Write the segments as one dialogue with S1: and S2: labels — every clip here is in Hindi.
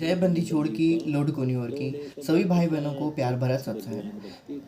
S1: जय बंदी छोड़ की लोड कोनी और की सभी भाई बहनों को प्यार भरा सत है।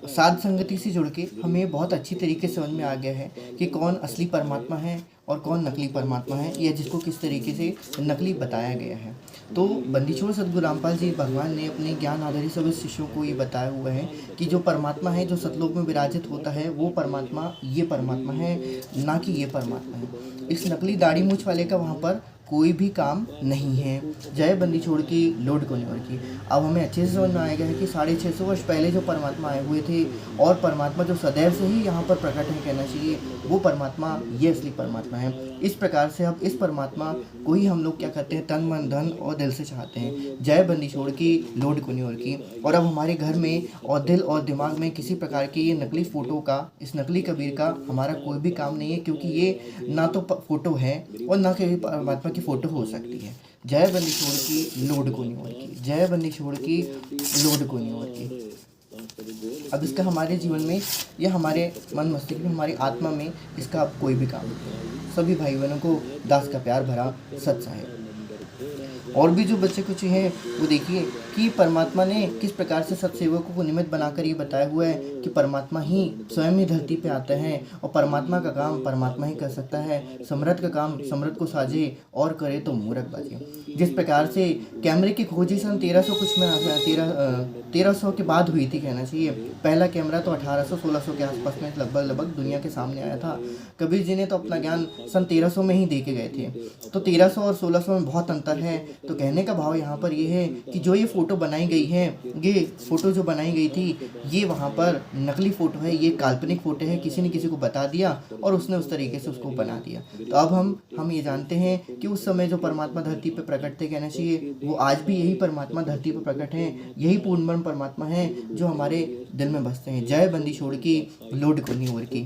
S1: साध संगति से जुड़ के हमें बहुत अच्छी तरीके से समझ में आ गया है कि कौन असली परमात्मा है और कौन नकली परमात्मा है, या जिसको किस तरीके से नकली बताया गया है। तो बंदी छोड़ सद्गुरु रामपाल जी भगवान ने अपने ज्ञान आधारित सभी शिष्यों को ये बताया हुआ है कि जो परमात्मा है, जो सतलोक में विराजित होता है, वो परमात्मा ये परमात्मा है, ना कि ये परमात्मा है। इस नकली दाढ़ी मूछ वाले का वहाँ पर कोई भी काम नहीं है। जय बंदी छोड़ की लोड कोनिवर की। अब हमें अच्छे से समझ में आएगा है कि 650 वर्ष पहले जो परमात्मा आए हुए थे, और परमात्मा जो सदैव से ही यहाँ पर प्रकट है कहना चाहिए, वो परमात्मा ये असली परमात्मा है। इस प्रकार से अब इस परमात्मा को ही हम लोग क्या करते हैं, तन मन धन और दिल से चाहते हैं। जय बंदी छोड़ की लोड कोनिवर की। और अब हमारे घर में और दिल और दिमाग में किसी प्रकार की ये नकली फ़ोटो का, इस नकली कबीर का हमारा कोई भी काम नहीं है, क्योंकि ये ना तो फ़ोटो है और ना कभी परमात्मा की फ़ोटो हो सकती है। जय बंदी छोड़ की लोड कोनी और की। जय बंदी छोड़ की लोड कोनी और की। अब इसका हमारे जीवन में या हमारे मन मस्तिष्क में, हमारी आत्मा में इसका अब कोई भी काम नहीं है। सभी भाई बहनों को दास का प्यार भरा सत साहेब। और भी जो बच्चे कुछ हैं वो देखिए कि परमात्मा ने किस प्रकार से सत्सेवकों को निमित्त बनाकर ये बताया हुआ है कि परमात्मा ही स्वयं ही धरती पे आते हैं और परमात्मा का काम परमात्मा ही कर सकता है। समृद्ध का काम समृद्ध को साझे और करे तो मूर्ख बाजे। जिस प्रकार से कैमरे की खोजी सन 1300 कुछ में 1300 के बाद हुई थी कहना चाहिए। पहला कैमरा तो 1800-1600 के आसपास में लगभग दुनिया के सामने आया था। कबीर जी ने तो अपना ज्ञान सन 1300 में ही दे के गए थे। तो 1300 और 1600 में बहुत अंतर है। तो कहने का भाव यहाँ पर ये है कि जो ये फ़ोटो बनाई गई है, ये फ़ोटो जो बनाई गई थी, ये वहाँ पर नकली फ़ोटो है, ये काल्पनिक फ़ोटो है। किसी ने किसी को बता दिया और उसने उस तरीके से उसको बना दिया। तो अब हम ये जानते हैं कि उस समय जो परमात्मा धरती पर प्रकट थे कहना चाहिए, वो आज भी यही परमात्मा धरती पर प्रकट हैं। यही पूर्ण परमात्मा है जो हमारे दिल में बसते हैं। जय बंदी छोड़ की लोड कोनी ओर की।